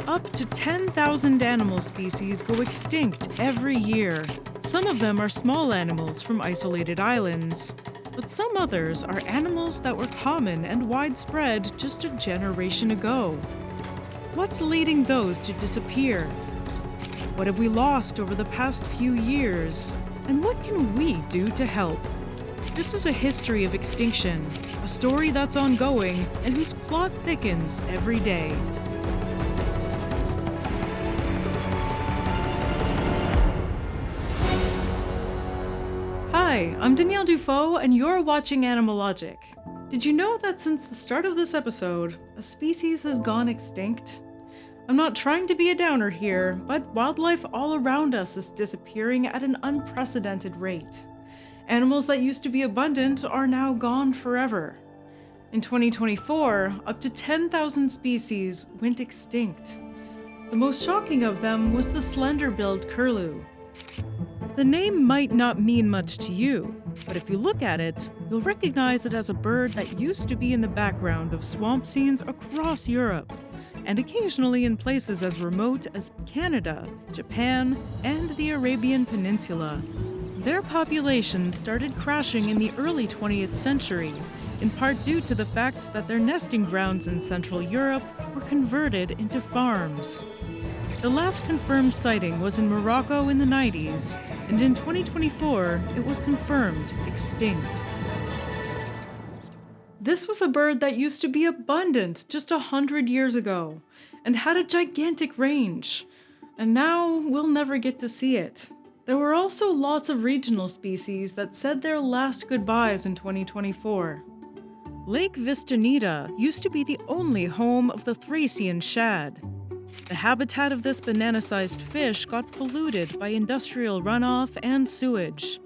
Up to 10,000 animal species go extinct every year. Some of them are small animals from isolated islands, but some others are animals that were common and widespread just a generation ago. What's leading those to disappear? What have we lost over the past few years? And what can we do to help? This is a history of extinction, a story that's ongoing and whose plot thickens every day. Hi, I'm Danielle Dufault, and you're watching Animalogic. Did you know that since the start of this episode, a species has gone extinct? I'm not trying to be a downer here, but wildlife all around us is disappearing at an unprecedented rate. Animals that used to be abundant are now gone forever. In 2024, up to 10,000 species went extinct. The most shocking of them was the slender-billed curlew. The name might not mean much to you, but if you look at it, you'll recognize it as a bird that used to be in the background of swamp scenes across Europe, and occasionally in places as remote as Canada, Japan, and the Arabian Peninsula. Their population started crashing in the early 20th century, in part due to the fact that their nesting grounds in Central Europe were converted into farms. The last confirmed sighting was in Morocco in the 90s, and in 2024, it was confirmed extinct. This was a bird that used to be abundant just 100 years ago, and had a gigantic range, and now we'll never get to see it. There were also lots of regional species that said their last goodbyes in 2024. Lake Vistanita used to be the only home of the Thracian shad. The habitat of this banana-sized fish got polluted by industrial runoff and sewage.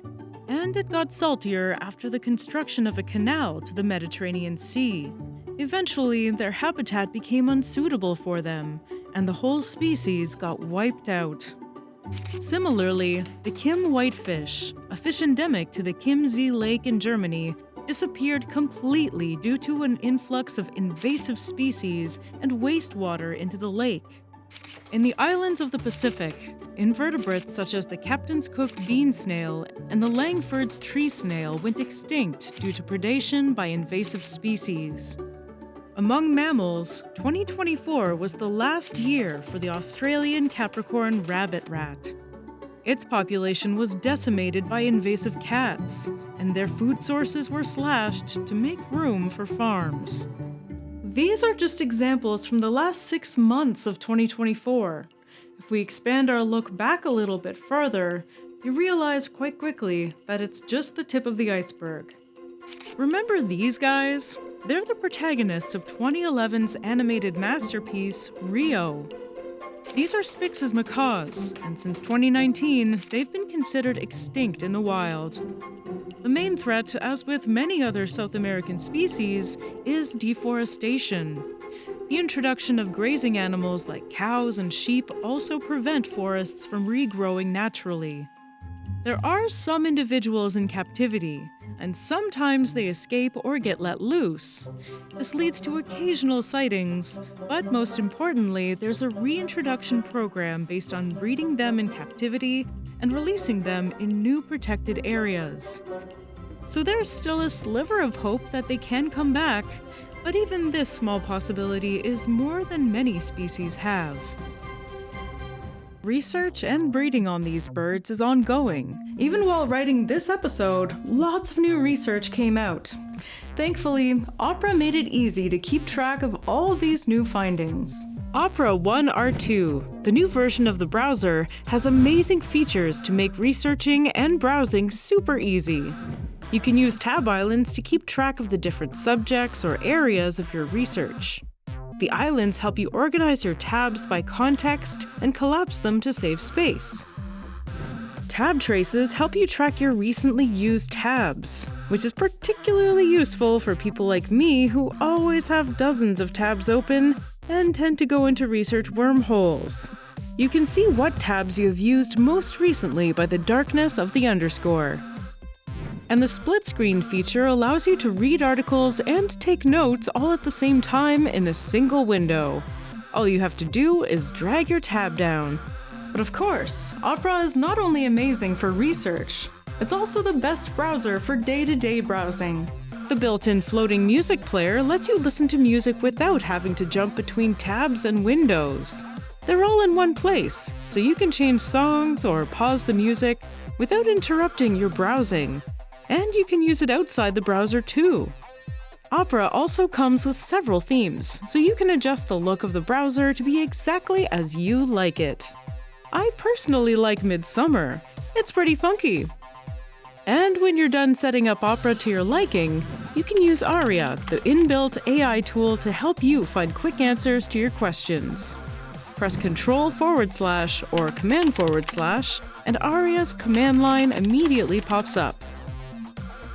And it got saltier after the construction of a canal to the Mediterranean Sea. Eventually, their habitat became unsuitable for them, and the whole species got wiped out. Similarly, the Kim whitefish, a fish endemic to the Chiemsee Lake in Germany, disappeared completely due to an influx of invasive species and wastewater into the lake. In the islands of the Pacific, invertebrates such as the Captain's Cook bean snail and the Langford's tree snail went extinct due to predation by invasive species. Among mammals, 2024 was the last year for the Australian Capricorn rabbit rat. Its population was decimated by invasive cats, and their food sources were slashed to make room for farms. These are just examples from the last 6 months of 2024. If we expand our look back a little bit further, you realize quite quickly that it's just the tip of the iceberg. Remember these guys? They're the protagonists of 2011's animated masterpiece, Rio. These are Spix's macaws, and since 2019, they've been considered extinct in the wild. The main threat, as with many other South American species, is deforestation. The introduction of grazing animals like cows and sheep also prevent forests from regrowing naturally. There are some individuals in captivity, and sometimes they escape or get let loose. This leads to occasional sightings, but most importantly, there's a reintroduction program based on breeding them in captivity and releasing them in new protected areas. So there's still a sliver of hope that they can come back, but even this small possibility is more than many species have. Research and breeding on these birds is ongoing. Even while writing this episode, lots of new research came out. Thankfully, Opera made it easy to keep track of all these new findings. Opera 1R2, the new version of the browser, has amazing features to make researching and browsing super easy. You can use tab islands to keep track of the different subjects or areas of your research. The islands help you organize your tabs by context and collapse them to save space. Tab traces help you track your recently used tabs, which is particularly useful for people like me who always have dozens of tabs open and tend to go into research wormholes. You can see what tabs you have used most recently by the darkness of the underscore. And the split screen feature allows you to read articles and take notes all at the same time in a single window. All you have to do is drag your tab down. But of course, Opera is not only amazing for research, it's also the best browser for day-to-day browsing. The built-in floating music player lets you listen to music without having to jump between tabs and windows. They're all in one place, so you can change songs or pause the music without interrupting your browsing. And you can use it outside the browser too. Opera also comes with several themes, so you can adjust the look of the browser to be exactly as you like it. I personally like Midsummer. It's pretty funky. And when you're done setting up Opera to your liking, you can use Aria, the inbuilt AI tool, to help you find quick answers to your questions. Press Ctrl// or Command/, and Aria's command line immediately pops up.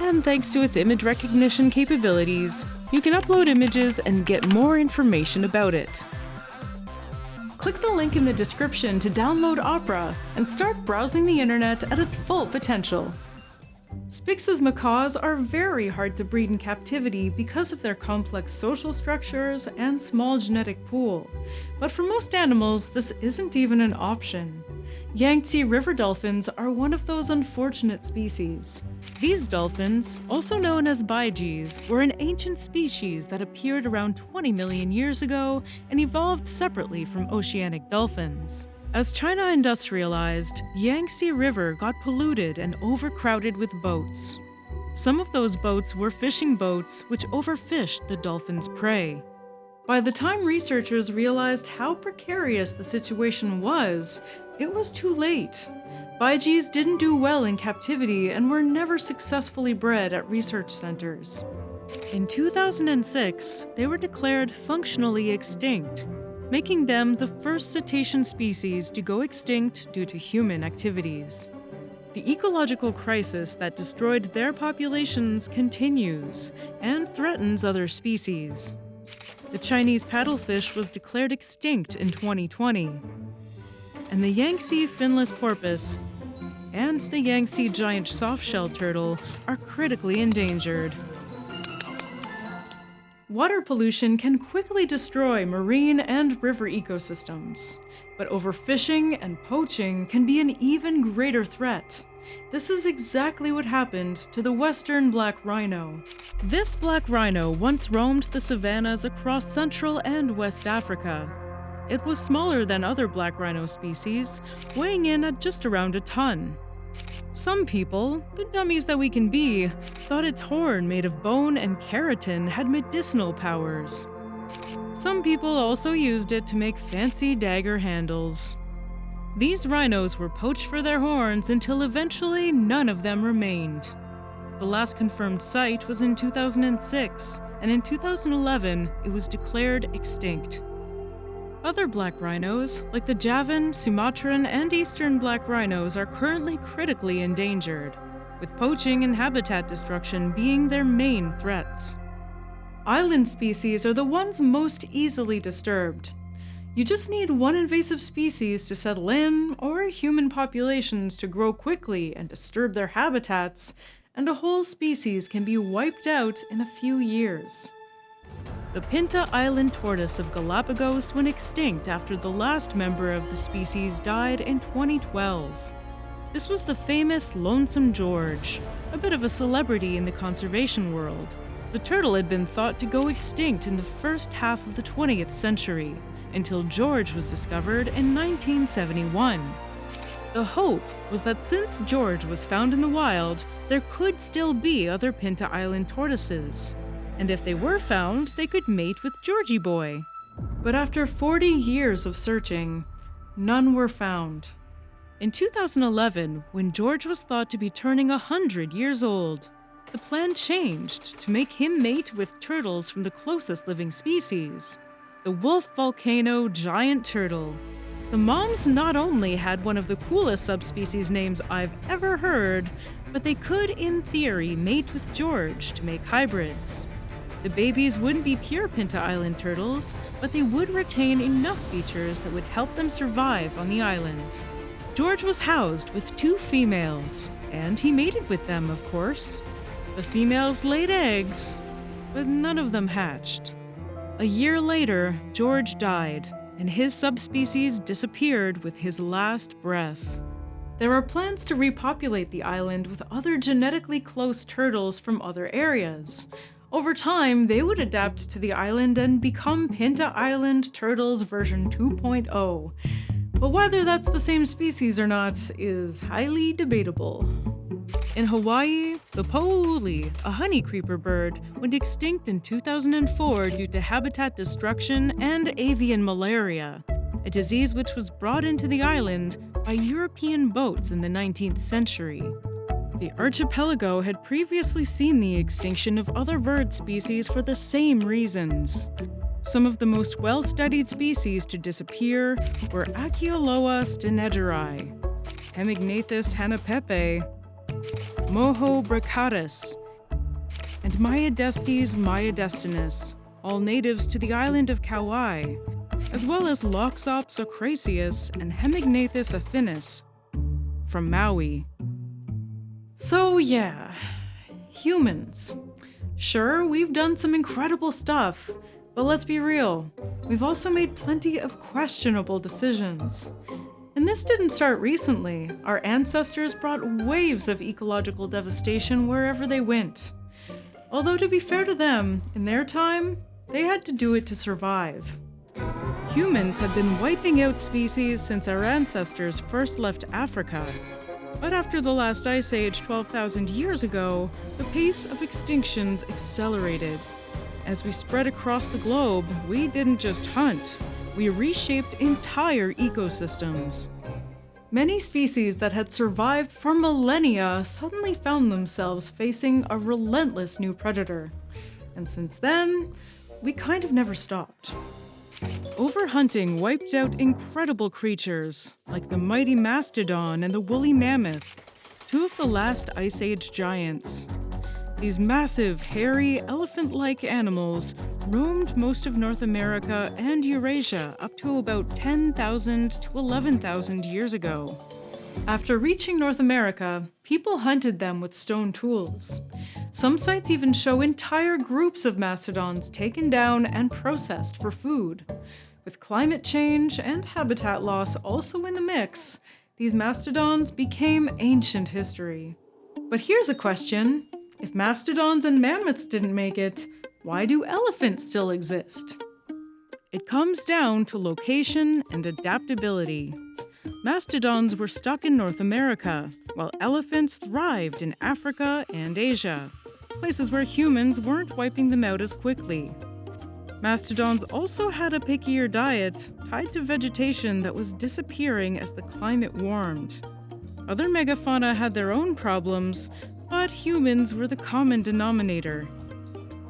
And thanks to its image recognition capabilities, you can upload images and get more information about it. Click the link in the description to download Opera and start browsing the internet at its full potential. Spix's macaws are very hard to breed in captivity because of their complex social structures and small genetic pool. But for most animals, this isn't even an option. Yangtze river dolphins are one of those unfortunate species. These dolphins, also known as baijis, were an ancient species that appeared around 20 million years ago and evolved separately from oceanic dolphins. As China industrialized, the Yangtze River got polluted and overcrowded with boats. Some of those boats were fishing boats, which overfished the dolphins' prey. By the time researchers realized how precarious the situation was, it was too late. Baijis didn't do well in captivity and were never successfully bred at research centers. In 2006, they were declared functionally extinct, making them the first cetacean species to go extinct due to human activities. The ecological crisis that destroyed their populations continues and threatens other species. The Chinese paddlefish was declared extinct in 2020, and the Yangtze finless porpoise and the Yangtze giant softshell turtle are critically endangered. Water pollution can quickly destroy marine and river ecosystems, but overfishing and poaching can be an even greater threat. This is exactly what happened to the western black rhino. This black rhino once roamed the savannas across Central and West Africa. It was smaller than other black rhino species, weighing in at just around a ton. Some people, the dummies that we can be, thought its horn made of bone and keratin had medicinal powers. Some people also used it to make fancy dagger handles. These rhinos were poached for their horns until eventually none of them remained. The last confirmed site was in 2006, and in 2011 it was declared extinct. Other black rhinos, like the Javan, Sumatran, and eastern black rhinos, are currently critically endangered, with poaching and habitat destruction being their main threats. Island species are the ones most easily disturbed. You just need one invasive species to settle in, or human populations to grow quickly and disturb their habitats, and a whole species can be wiped out in a few years. The Pinta Island tortoise of Galapagos went extinct after the last member of the species died in 2012. This was the famous Lonesome George, a bit of a celebrity in the conservation world. The turtle had been thought to go extinct in the first half of the 20th century, until George was discovered in 1971. The hope was that since George was found in the wild, there could still be other Pinta Island tortoises. And if they were found, they could mate with Georgie Boy. But after 40 years of searching, none were found. In 2011, when George was thought to be turning 100 years old, the plan changed to make him mate with turtles from the closest living species, the wolf volcano giant turtle. The moms not only had one of the coolest subspecies names I've ever heard, but they could, in theory, mate with George to make hybrids. The babies wouldn't be pure Pinta Island turtles, but they would retain enough features that would help them survive on the island. George was housed with 2 females, and he mated with them, of course. The females laid eggs, but none of them hatched. A year later, George died, and his subspecies disappeared with his last breath. There are plans to repopulate the island with other genetically close turtles from other areas. Over time, they would adapt to the island and become Pinta Island Turtles version 2.0. But whether that's the same species or not is highly debatable. In Hawaii, the po'oli, a honey creeper bird, went extinct in 2004 due to habitat destruction and avian malaria, a disease which was brought into the island by European boats in the 19th century. The archipelago had previously seen the extinction of other bird species for the same reasons. Some of the most well-studied species to disappear were Achioloa stinegeri, Hemignathus hanapepe, Moho bricatus, and Myodestes myodestinus, all natives to the island of Kauai, as well as Loxops ocraceus and Hemignathus affinis from Maui. So yeah, humans. Sure, we've done some incredible stuff, but let's be real, we've also made plenty of questionable decisions. And this didn't start recently. Our ancestors brought waves of ecological devastation wherever they went. Although to be fair to them, in their time, they had to do it to survive. Humans have been wiping out species since our ancestors first left Africa. But after the last ice age 12,000 years ago, the pace of extinctions accelerated. As we spread across the globe, we didn't just hunt, we reshaped entire ecosystems. Many species that had survived for millennia suddenly found themselves facing a relentless new predator. And since then, we kind of never stopped. Overhunting wiped out incredible creatures, like the mighty mastodon and the woolly mammoth, two of the last Ice Age giants. These massive, hairy, elephant-like animals roamed most of North America and Eurasia up to about 10,000 to 11,000 years ago. After reaching North America, people hunted them with stone tools. Some sites even show entire groups of mastodons taken down and processed for food. With climate change and habitat loss also in the mix, these mastodons became ancient history. But here's a question. If mastodons and mammoths didn't make it, why do elephants still exist? It comes down to location and adaptability. Mastodons were stuck in North America, while elephants thrived in Africa and Asia, places where humans weren't wiping them out as quickly. Mastodons also had a pickier diet tied to vegetation that was disappearing as the climate warmed. Other megafauna had their own problems, but humans were the common denominator.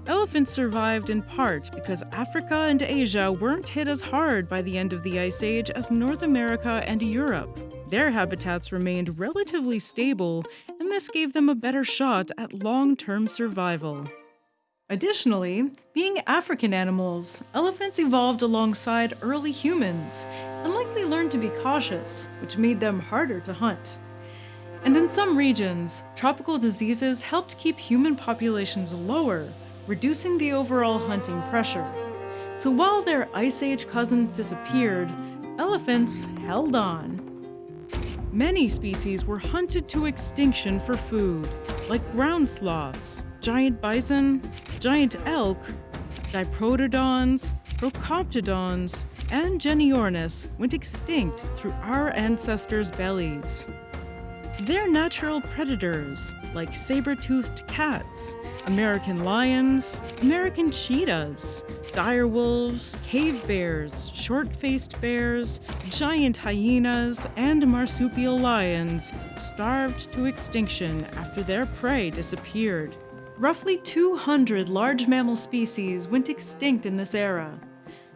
Elephants survived in part because Africa and Asia weren't hit as hard by the end of the Ice Age as North America and Europe. Their habitats remained relatively stable, and this gave them a better shot at long-term survival. Additionally, being African animals, elephants evolved alongside early humans and likely learned to be cautious, which made them harder to hunt. And in some regions, tropical diseases helped keep human populations lower, reducing the overall hunting pressure. So while their Ice Age cousins disappeared, elephants held on. Many species were hunted to extinction for food, like ground sloths, giant bison, giant elk, diprotodons, procoptodons, and Geniornis went extinct through our ancestors' bellies. They're natural predators, like saber-toothed cats, American lions, American cheetahs, direwolves, cave bears, short-faced bears, giant hyenas, and marsupial lions starved to extinction after their prey disappeared. Roughly 200 large mammal species went extinct in this era.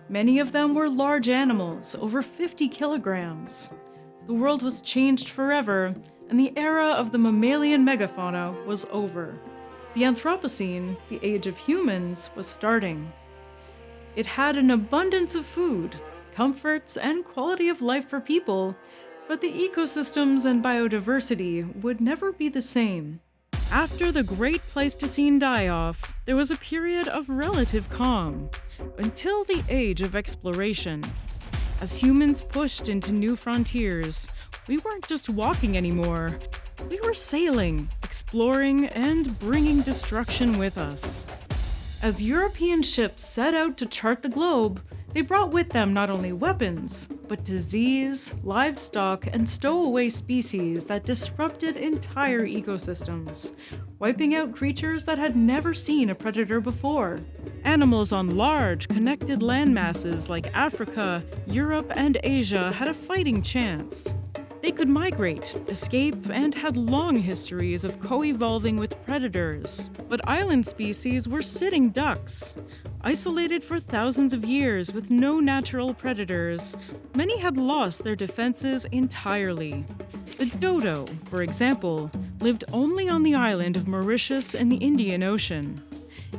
Many of them were large animals, over 50 kilograms. The world was changed forever, and the era of the mammalian megafauna was over. The Anthropocene, the age of humans, was starting. It had an abundance of food, comforts, and quality of life for people, but the ecosystems and biodiversity would never be the same. After the Great Pleistocene die-off, there was a period of relative calm, until the Age of Exploration. As humans pushed into new frontiers, we weren't just walking anymore. We were sailing, exploring, and bringing destruction with us. As European ships set out to chart the globe, they brought with them not only weapons, but disease, livestock, and stowaway species that disrupted entire ecosystems, wiping out creatures that had never seen a predator before. Animals on large, connected landmasses like Africa, Europe, and Asia had a fighting chance. They could migrate, escape, and had long histories of co-evolving with predators. But island species were sitting ducks. Isolated for thousands of years with no natural predators, many had lost their defenses entirely. The dodo, for example, lived only on the island of Mauritius in the Indian Ocean.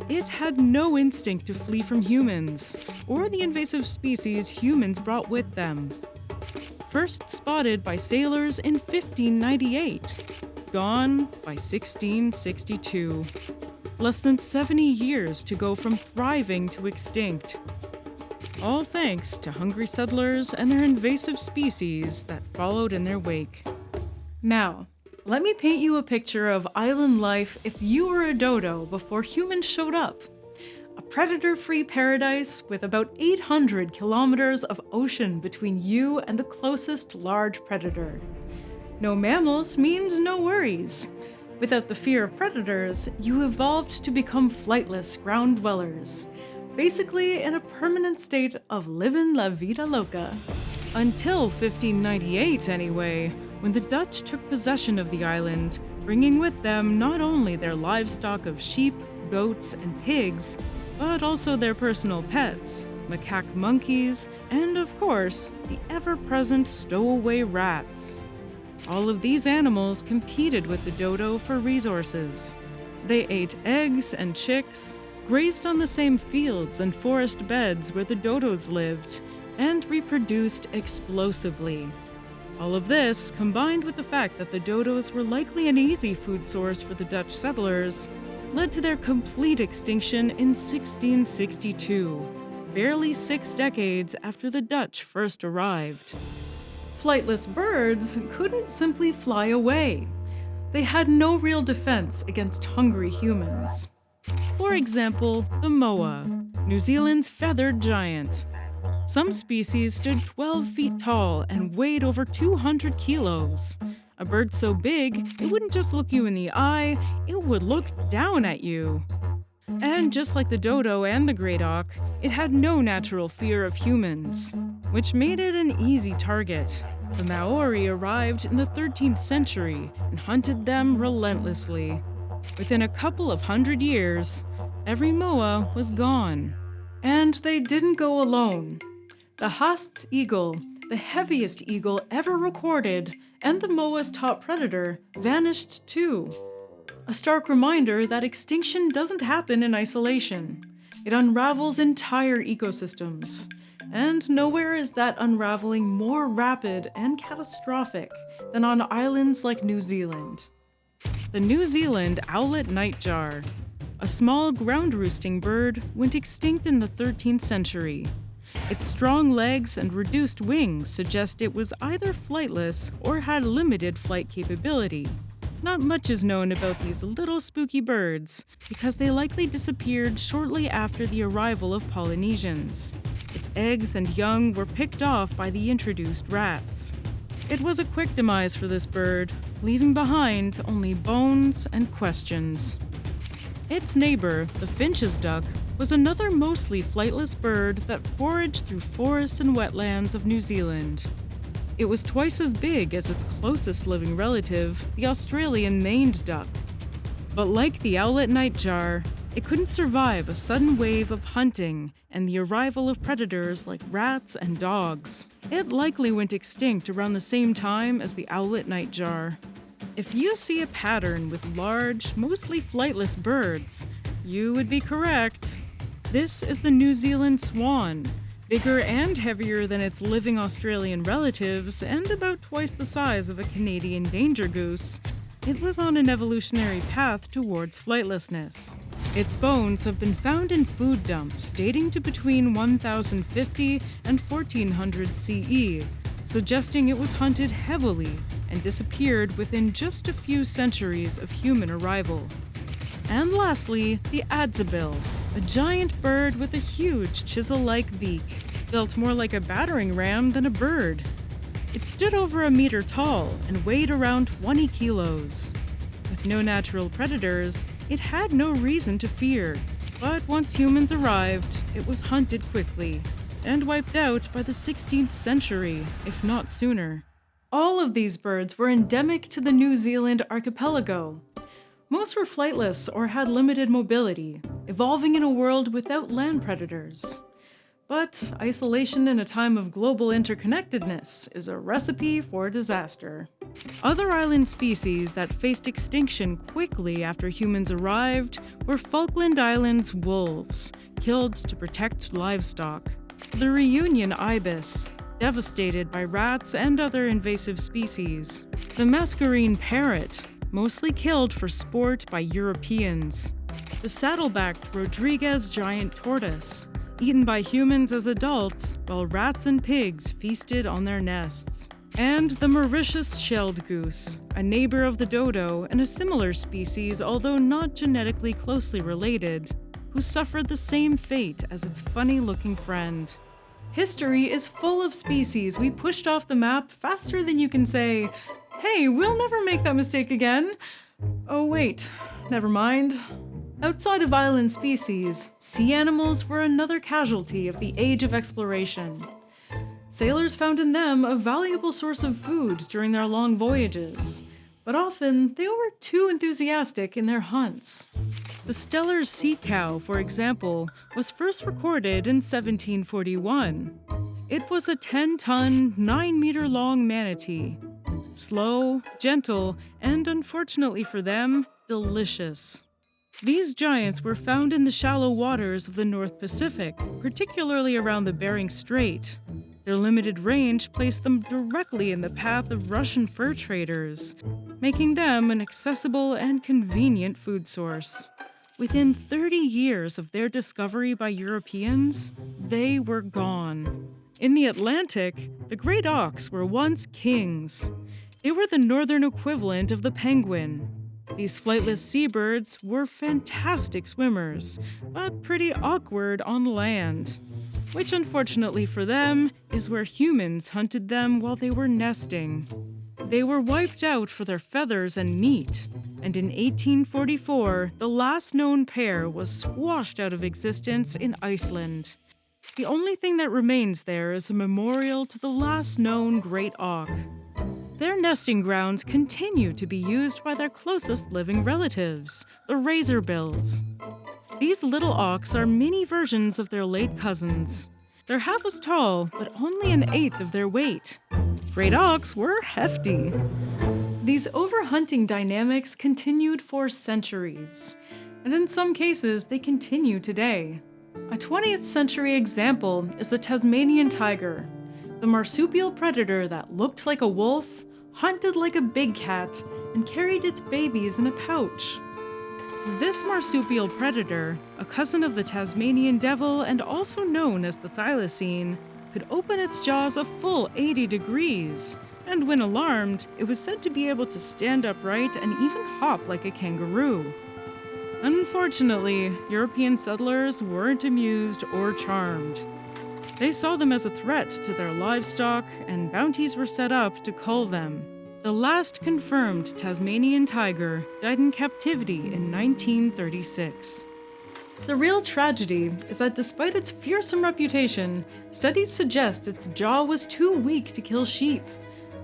It had no instinct to flee from humans, or the invasive species humans brought with them. First spotted by sailors in 1598, gone by 1662. Less than 70 years to go from thriving to extinct. All thanks to hungry settlers and their invasive species that followed in their wake. Now, let me paint you a picture of island life if you were a dodo before humans showed up. A predator-free paradise with about 800 kilometers of ocean between you and the closest large predator. No mammals means no worries. Without the fear of predators, you evolved to become flightless ground dwellers, basically in a permanent state of livin' la vida loca. Until 1598 anyway, when the Dutch took possession of the island, bringing with them not only their livestock of sheep, goats, and pigs, but also their personal pets, macaque monkeys, and of course, the ever-present stowaway rats. All of these animals competed with the dodo for resources. They ate eggs and chicks, grazed on the same fields and forest beds where the dodos lived, and reproduced explosively. All of this, combined with the fact that the dodos were likely an easy food source for the Dutch settlers, led to their complete extinction in 1662, barely 6 decades after the Dutch first arrived. Flightless birds couldn't simply fly away. They had no real defense against hungry humans. For example, the moa, New Zealand's feathered giant. Some species stood 12 feet tall and weighed over 200 kilos. A bird so big, it wouldn't just look you in the eye, it would look down at you. And just like the dodo and the great auk, it had no natural fear of humans, which made it an easy target. The Maori arrived in the 13th century and hunted them relentlessly. Within a couple of 100 years, every moa was gone. And they didn't go alone. The Haast's eagle, the heaviest eagle ever recorded, and the moa's top predator, vanished too. A stark reminder that extinction doesn't happen in isolation. It unravels entire ecosystems. And nowhere is that unraveling more rapid and catastrophic than on islands like New Zealand. The New Zealand owlet nightjar, a small ground-roosting bird, went extinct in the 13th century. Its strong legs and reduced wings suggest it was either flightless or had limited flight capability. Not much is known about these little spooky birds, because they likely disappeared shortly after the arrival of Polynesians. Its eggs and young were picked off by the introduced rats. It was a quick demise for this bird, leaving behind only bones and questions. Its neighbor, the finch's duck, was another mostly flightless bird that foraged through forests and wetlands of New Zealand. It was twice as big as its closest living relative, the Australian maned duck. But like the owlet nightjar, it couldn't survive a sudden wave of hunting and the arrival of predators like rats and dogs. It likely went extinct around the same time as the owlet nightjar. If you see a pattern with large, mostly flightless birds, you would be correct. This is the New Zealand swan, bigger and heavier than its living Australian relatives and about twice the size of a Canadian danger goose. It was on an evolutionary path towards flightlessness. Its bones have been found in food dumps dating to between 1050 and 1400 CE, suggesting it was hunted heavily and disappeared within just a few centuries of human arrival. And lastly, the adzabil, a giant bird with a huge chisel-like beak, built more like a battering ram than a bird. It stood over a meter tall and weighed around 20 kilos. With no natural predators, it had no reason to fear. But once humans arrived, it was hunted quickly and wiped out by the 16th century, if not sooner. All of these birds were endemic to the New Zealand archipelago. Most were flightless or had limited mobility, evolving in a world without land predators. But isolation in a time of global interconnectedness is a recipe for disaster. Other island species that faced extinction quickly after humans arrived were Falkland Islands wolves, killed to protect livestock. The Reunion ibis, devastated by rats and other invasive species. The Mascarene parrot, mostly killed for sport by Europeans. The saddlebacked Rodriguez giant tortoise, eaten by humans as adults while rats and pigs feasted on their nests. And the Mauritius shelled goose, a neighbor of the dodo and a similar species although not genetically closely related, who suffered the same fate as its funny-looking friend. History is full of species we pushed off the map faster than you can say, "Hey, we'll never make that mistake again." Oh wait, never mind. Outside of island species, sea animals were another casualty of the age of exploration. Sailors found in them a valuable source of food during their long voyages, but often they were too enthusiastic in their hunts. The Steller's sea cow, for example, was first recorded in 1741. It was a 10-ton, 9-meter-long manatee. Slow, gentle, and unfortunately for them, delicious. These giants were found in the shallow waters of the North Pacific, particularly around the Bering Strait. Their limited range placed them directly in the path of Russian fur traders, making them an accessible and convenient food source. Within 30 years of their discovery by Europeans, they were gone. In the Atlantic, the great auks were once kings. They were the northern equivalent of the penguin. These flightless seabirds were fantastic swimmers, but pretty awkward on land, which unfortunately for them is where humans hunted them while they were nesting. They were wiped out for their feathers and meat, and in 1844, the last known pair was squashed out of existence in Iceland. The only thing that remains there is a memorial to the last known great auk. Their nesting grounds continue to be used by their closest living relatives, the razorbills. These little auks are mini versions of their late cousins. They're half as tall, but only an eighth of their weight. Great auks were hefty. These overhunting dynamics continued for centuries, and in some cases they continue today. A 20th century example is the Tasmanian tiger, the marsupial predator that looked like a wolf, hunted like a big cat, and carried its babies in a pouch. This marsupial predator, a cousin of the Tasmanian devil and also known as the thylacine, could open its jaws a full 80 degrees, and when alarmed, it was said to be able to stand upright and even hop like a kangaroo. Unfortunately, European settlers weren't amused or charmed. They saw them as a threat to their livestock, and bounties were set up to cull them. The last confirmed Tasmanian tiger died in captivity in 1936. The real tragedy is that despite its fearsome reputation, studies suggest its jaw was too weak to kill sheep,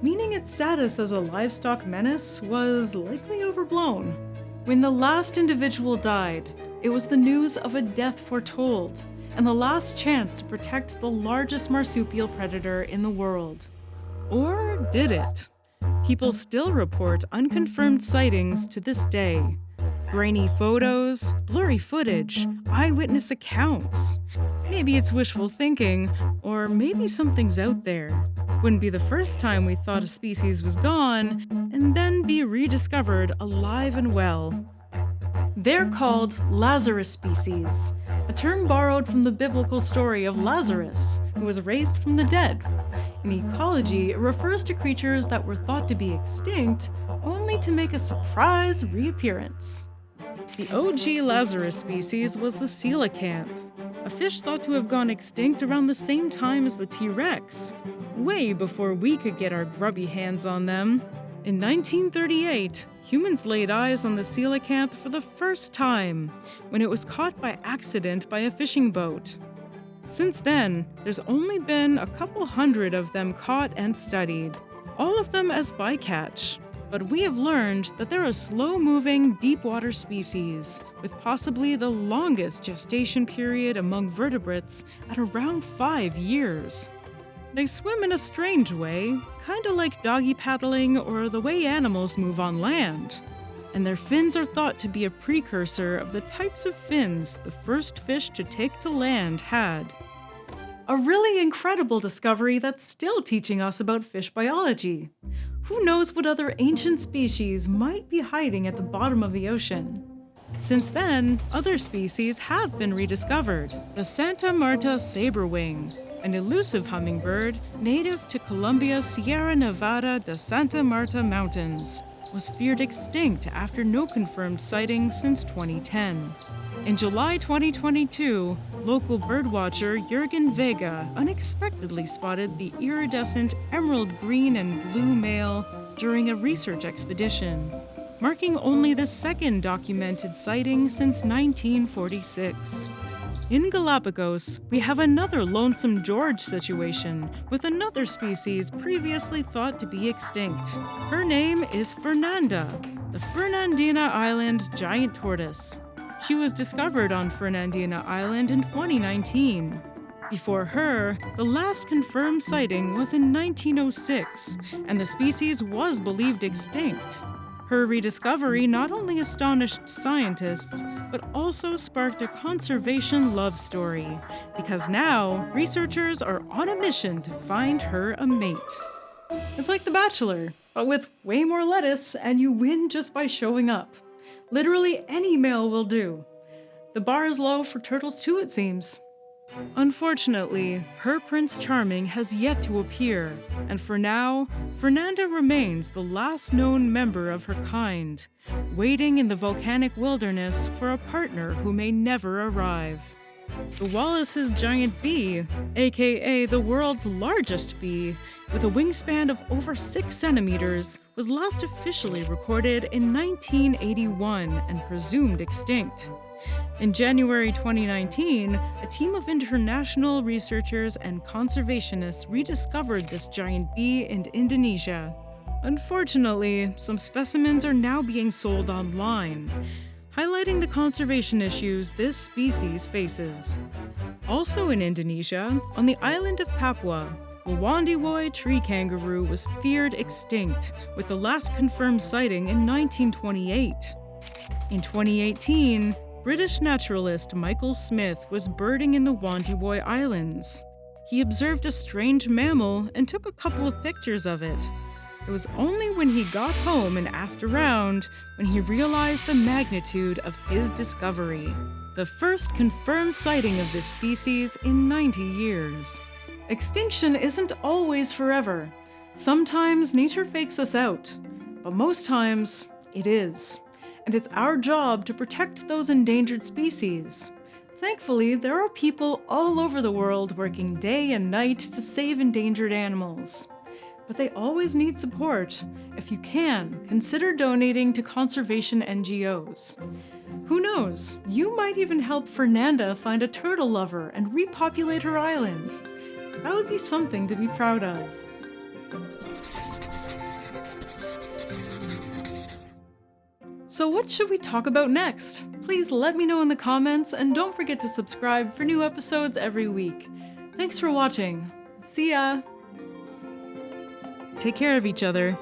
meaning its status as a livestock menace was likely overblown. When the last individual died, it was the news of a death foretold, and the last chance to protect the largest marsupial predator in the world. Or did it? People still report unconfirmed sightings to this day. Grainy photos, blurry footage, eyewitness accounts. Maybe it's wishful thinking, or maybe something's out there. Wouldn't be the first time we thought a species was gone, and then be rediscovered alive and well. They're called Lazarus species, a term borrowed from the biblical story of Lazarus, who was raised from the dead. In ecology, it refers to creatures that were thought to be extinct, only to make a surprise reappearance. The OG Lazarus species was the coelacanth, a fish thought to have gone extinct around the same time as the T-Rex, way before we could get our grubby hands on them. In 1938, humans laid eyes on the coelacanth for the first time, when it was caught by accident by a fishing boat. Since then, there's only been a couple hundred of them caught and studied, all of them as bycatch. But we have learned that they're a slow-moving, deep-water species, with possibly the longest gestation period among vertebrates at around 5 years. They swim in a strange way, kinda like doggy paddling or the way animals move on land. And their fins are thought to be a precursor of the types of fins the first fish to take to land had. A really incredible discovery that's still teaching us about fish biology. Who knows what other ancient species might be hiding at the bottom of the ocean? Since then, other species have been rediscovered. The Santa Marta saberwing, an elusive hummingbird native to Colombia's Sierra Nevada de Santa Marta Mountains, was feared extinct after no confirmed sighting since 2010. In July 2022, local birdwatcher Jürgen Vega unexpectedly spotted the iridescent emerald green and blue male during a research expedition, marking only the second documented sighting since 1946. In Galapagos, we have another Lonesome George situation with another species previously thought to be extinct. Her name is Fernanda, the Fernandina Island giant tortoise. She was discovered on Fernandina Island in 2019. Before her, the last confirmed sighting was in 1906, and the species was believed extinct. Her rediscovery not only astonished scientists, but also sparked a conservation love story, because now researchers are on a mission to find her a mate. It's like The Bachelor, but with way more lettuce, and you win just by showing up. Literally any male will do. The bar is low for turtles too, it seems. Unfortunately, her Prince Charming has yet to appear, and for now, Fernanda remains the last known member of her kind, waiting in the volcanic wilderness for a partner who may never arrive. The Wallace's giant bee, aka the world's largest bee, with a wingspan of over 6 centimeters, was last officially recorded in 1981 and presumed extinct. In January 2019, a team of international researchers and conservationists rediscovered this giant bee in Indonesia. Unfortunately, some specimens are now being sold online, highlighting the conservation issues this species faces. Also in Indonesia, on the island of Papua, the Wandiwoi tree kangaroo was feared extinct, with the last confirmed sighting in 1928. In 2018, British naturalist Michael Smith was birding in the Wandiwoi Islands. He observed a strange mammal and took a couple of pictures of it. It was only when he got home and asked around when he realized the magnitude of his discovery. The first confirmed sighting of this species in 90 years. Extinction isn't always forever. Sometimes nature fakes us out, but most times it is. And it's our job to protect those endangered species. Thankfully, there are people all over the world working day and night to save endangered animals. But they always need support. If you can, consider donating to conservation NGOs. Who knows, you might even help Fernanda find a turtle lover and repopulate her island. That would be something to be proud of. So what should we talk about next? Please let me know in the comments, and don't forget to subscribe for new episodes every week. Thanks for watching. See ya! Take care of each other.